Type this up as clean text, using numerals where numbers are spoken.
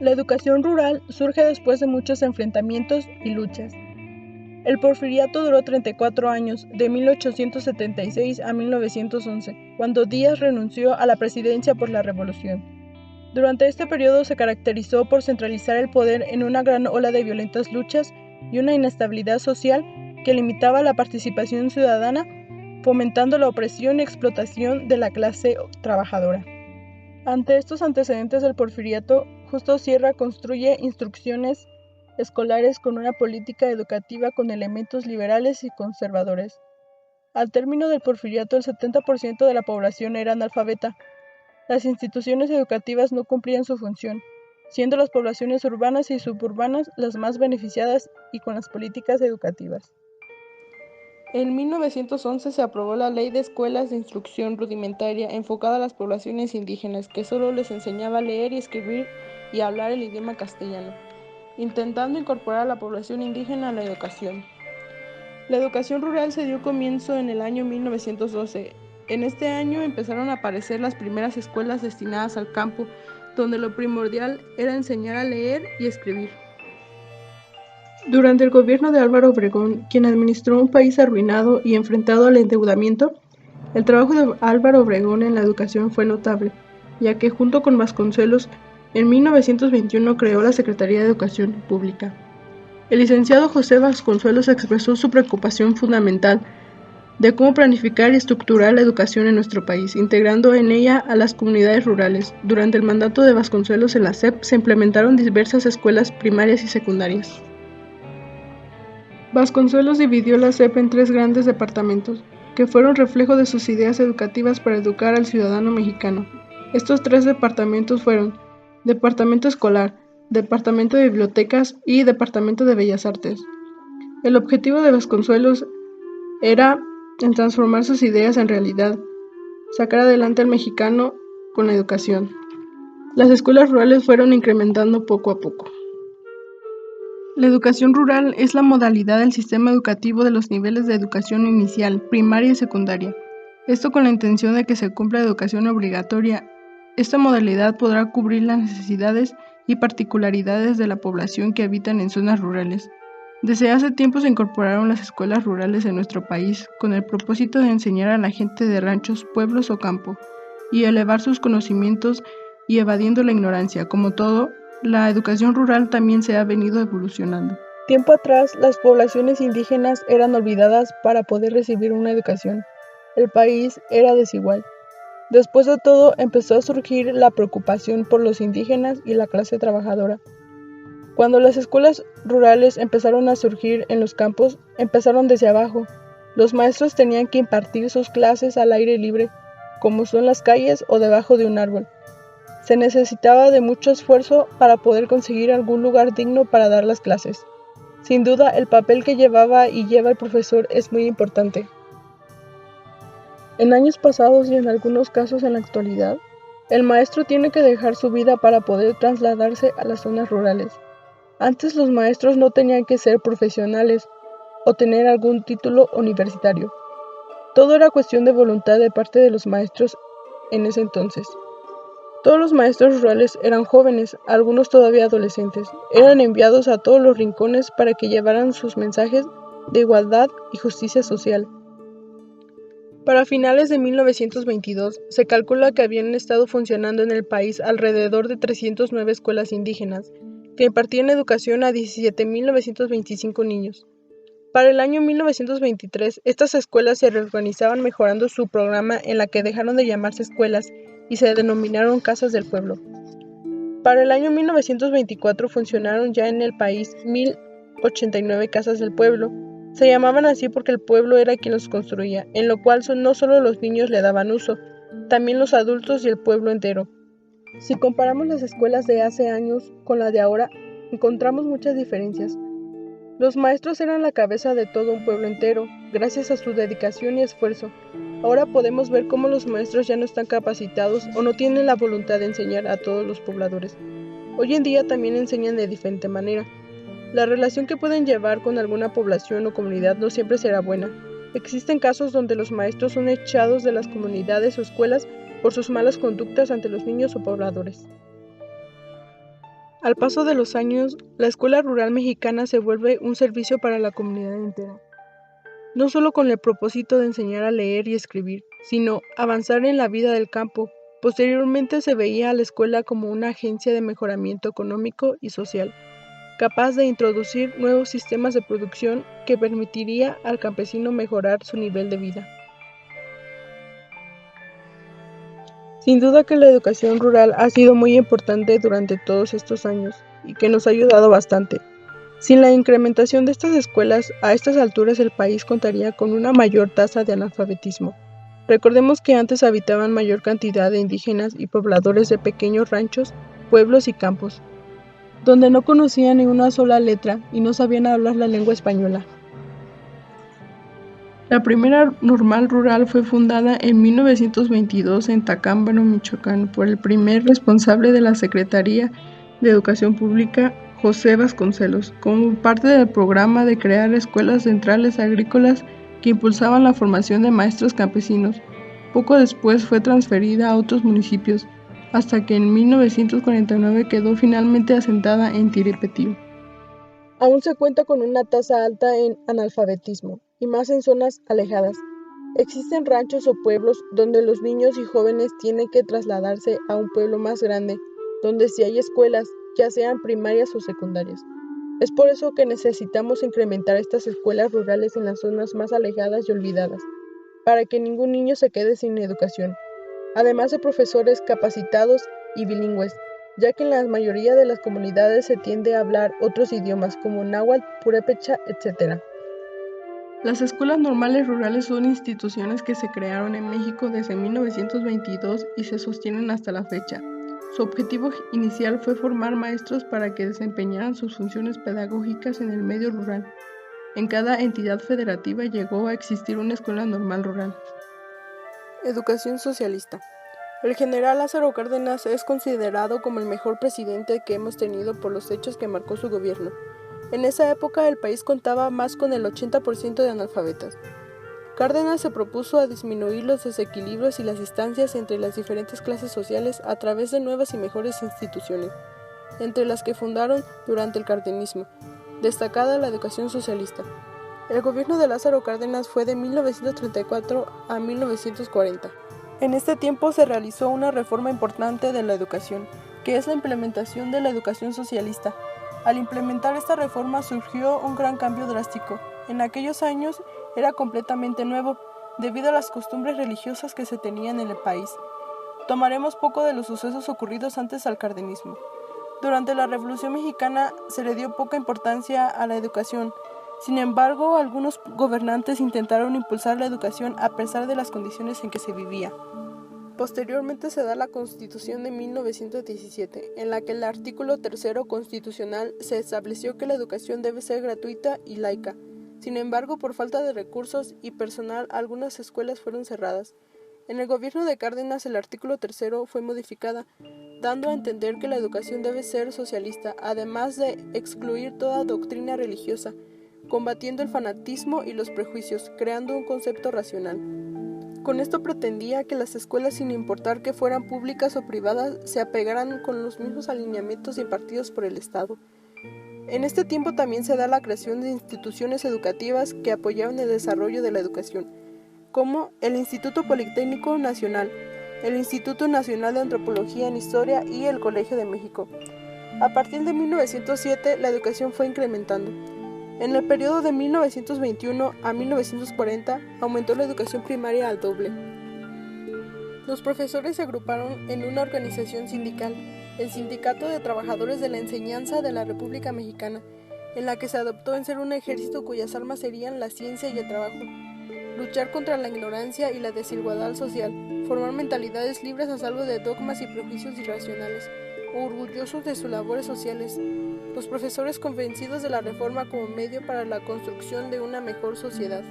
La educación rural surge después de muchos enfrentamientos y luchas. El porfiriato duró 34 años, de 1876 a 1911, cuando Díaz renunció a la presidencia por la revolución. Durante este periodo se caracterizó por centralizar el poder en una gran ola de violentas luchas y una inestabilidad social que limitaba la participación ciudadana, fomentando la opresión y explotación de la clase trabajadora. Ante estos antecedentes del porfiriato, Justo Sierra construye instrucciones escolares con una política educativa con elementos liberales y conservadores. Al término del porfiriato, el 70% de la población era analfabeta. Las instituciones educativas no cumplían su función, siendo las poblaciones urbanas y suburbanas las más beneficiadas y con las políticas educativas. En 1911 se aprobó la Ley de Escuelas de Instrucción Rudimentaria enfocada a las poblaciones indígenas, que solo les enseñaba a leer y escribir y a hablar el idioma castellano, intentando incorporar a la población indígena a la educación. La educación rural se dio comienzo en el año 1912. En este año empezaron a aparecer las primeras escuelas destinadas al campo, donde lo primordial era enseñar a leer y escribir. Durante el gobierno de Álvaro Obregón, quien administró un país arruinado y enfrentado al endeudamiento, el trabajo de Álvaro Obregón en la educación fue notable, ya que junto con Vasconcelos, en 1921 creó la Secretaría de Educación Pública. El licenciado José Vasconcelos expresó su preocupación fundamental de cómo planificar y estructurar la educación en nuestro país, integrando en ella a las comunidades rurales. Durante el mandato de Vasconcelos en la SEP se implementaron diversas escuelas primarias y secundarias. Vasconcelos dividió la SEP en 3 grandes departamentos, que fueron reflejo de sus ideas educativas para educar al ciudadano mexicano. Estos 3 departamentos fueron Departamento Escolar, Departamento de Bibliotecas y Departamento de Bellas Artes. El objetivo de Vasconcelos era en transformar sus ideas en realidad, sacar adelante al mexicano con la educación. Las escuelas rurales fueron incrementando poco a poco. La educación rural es la modalidad del sistema educativo de los niveles de educación inicial, primaria y secundaria. Esto con la intención de que se cumpla la educación obligatoria. Esta modalidad podrá cubrir las necesidades y particularidades de la población que habitan en zonas rurales. Desde hace tiempo se incorporaron las escuelas rurales en nuestro país con el propósito de enseñar a la gente de ranchos, pueblos o campo, y elevar sus conocimientos y evadiendo la ignorancia. Como todo, la educación rural también se ha venido evolucionando. Tiempo atrás, las poblaciones indígenas eran olvidadas para poder recibir una educación. El país era desigual. Después de todo, empezó a surgir la preocupación por los indígenas y la clase trabajadora. Cuando las escuelas rurales empezaron a surgir en los campos, empezaron desde abajo. Los maestros tenían que impartir sus clases al aire libre, como son las calles o debajo de un árbol. Se necesitaba de mucho esfuerzo para poder conseguir algún lugar digno para dar las clases. Sin duda, el papel que llevaba y lleva el profesor es muy importante. En años pasados y en algunos casos en la actualidad, el maestro tiene que dejar su vida para poder trasladarse a las zonas rurales. Antes los maestros no tenían que ser profesionales o tener algún título universitario. Todo era cuestión de voluntad de parte de los maestros en ese entonces. Todos los maestros rurales eran jóvenes, algunos todavía adolescentes. Eran enviados a todos los rincones para que llevaran sus mensajes de igualdad y justicia social. Para finales de 1922, se calcula que habían estado funcionando en el país alrededor de 309 escuelas indígenas, que impartían educación a 17.925 niños. Para el año 1923, estas escuelas se reorganizaban mejorando su programa en la que dejaron de llamarse escuelas y se denominaron casas del pueblo. Para el año 1924 funcionaron ya en el país 1.089 casas del pueblo. Se llamaban así porque el pueblo era quien los construía, en lo cual no solo los niños le daban uso, también los adultos y el pueblo entero. Si comparamos las escuelas de hace años con las de ahora, encontramos muchas diferencias. Los maestros eran la cabeza de todo un pueblo entero, gracias a su dedicación y esfuerzo. Ahora podemos ver cómo los maestros ya no están capacitados o no tienen la voluntad de enseñar a todos los pobladores. Hoy en día también enseñan de diferente manera. La relación que pueden llevar con alguna población o comunidad no siempre será buena. Existen casos donde los maestros son echados de las comunidades o escuelas por sus malas conductas ante los niños o pobladores. Al paso de los años, la escuela rural mexicana se vuelve un servicio para la comunidad entera, no solo con el propósito de enseñar a leer y escribir, sino avanzar en la vida del campo. Posteriormente se veía a la escuela como una agencia de mejoramiento económico y social, capaz de introducir nuevos sistemas de producción que permitiría al campesino mejorar su nivel de vida. Sin duda que la educación rural ha sido muy importante durante todos estos años y que nos ha ayudado bastante. Sin la incrementación de estas escuelas, a estas alturas el país contaría con una mayor tasa de analfabetismo. Recordemos que antes habitaban mayor cantidad de indígenas y pobladores de pequeños ranchos, pueblos y campos, donde no conocían ni una sola letra y no sabían hablar la lengua española. La primera normal rural fue fundada en 1922 en Tacámbaro, Michoacán, por el primer responsable de la Secretaría de Educación Pública, José Vasconcelos, como parte del programa de crear escuelas centrales agrícolas que impulsaban la formación de maestros campesinos. Poco después fue transferida a otros municipios, hasta que en 1949 quedó finalmente asentada en Tiripetío. Aún se cuenta con una tasa alta en analfabetismo, y más en zonas alejadas. Existen ranchos o pueblos donde los niños y jóvenes tienen que trasladarse a un pueblo más grande, donde sí hay escuelas, ya sean primarias o secundarias. Es por eso que necesitamos incrementar estas escuelas rurales en las zonas más alejadas y olvidadas, para que ningún niño se quede sin educación, además de profesores capacitados y bilingües, ya que en la mayoría de las comunidades se tiende a hablar otros idiomas como náhuatl, purépecha, etc. Las escuelas normales rurales son instituciones que se crearon en México desde 1922 y se sostienen hasta la fecha. Su objetivo inicial fue formar maestros para que desempeñaran sus funciones pedagógicas en el medio rural. En cada entidad federativa llegó a existir una escuela normal rural. Educación socialista. El general Lázaro Cárdenas es considerado como el mejor presidente que hemos tenido por los hechos que marcó su gobierno. En esa época el país contaba más con el 80% de analfabetas. Cárdenas se propuso a disminuir los desequilibrios y las distancias entre las diferentes clases sociales a través de nuevas y mejores instituciones, entre las que fundaron durante el cardenismo, destacada la educación socialista. El gobierno de Lázaro Cárdenas fue de 1934 a 1940. En este tiempo se realizó una reforma importante de la educación, que es la implementación de la educación socialista. Al implementar esta reforma surgió un gran cambio drástico. En aquellos años era completamente nuevo, debido a las costumbres religiosas que se tenían en el país. Tomaremos poco de los sucesos ocurridos antes al cardenismo. Durante la Revolución Mexicana se le dio poca importancia a la educación. Sin embargo, algunos gobernantes intentaron impulsar la educación a pesar de las condiciones en que se vivía. Posteriormente se da la Constitución de 1917, en la que el artículo 3 constitucional se estableció que la educación debe ser gratuita y laica. Sin embargo, por falta de recursos y personal, algunas escuelas fueron cerradas. En el gobierno de Cárdenas, el artículo 3 fue modificada, dando a entender que la educación debe ser socialista, además de excluir toda doctrina religiosa, combatiendo el fanatismo y los prejuicios, creando un concepto racional. Con esto pretendía que las escuelas, sin importar que fueran públicas o privadas, se apegaran con los mismos alineamientos impartidos por el Estado. En este tiempo también se da la creación de instituciones educativas que apoyaban el desarrollo de la educación, como el Instituto Politécnico Nacional, el Instituto Nacional de Antropología en Historia y el Colegio de México. A partir de 1907, la educación fue incrementando. En el periodo de 1921 a 1940 aumentó la educación primaria al doble. Los profesores se agruparon en una organización sindical, el Sindicato de Trabajadores de la Enseñanza de la República Mexicana, en la que se adoptó en ser un ejército cuyas armas serían la ciencia y el trabajo, luchar contra la ignorancia y la desigualdad social, formar mentalidades libres a salvo de dogmas y prejuicios irracionales, orgullosos de sus labores sociales. Los profesores convencidos de la reforma como medio para la construcción de una mejor sociedad.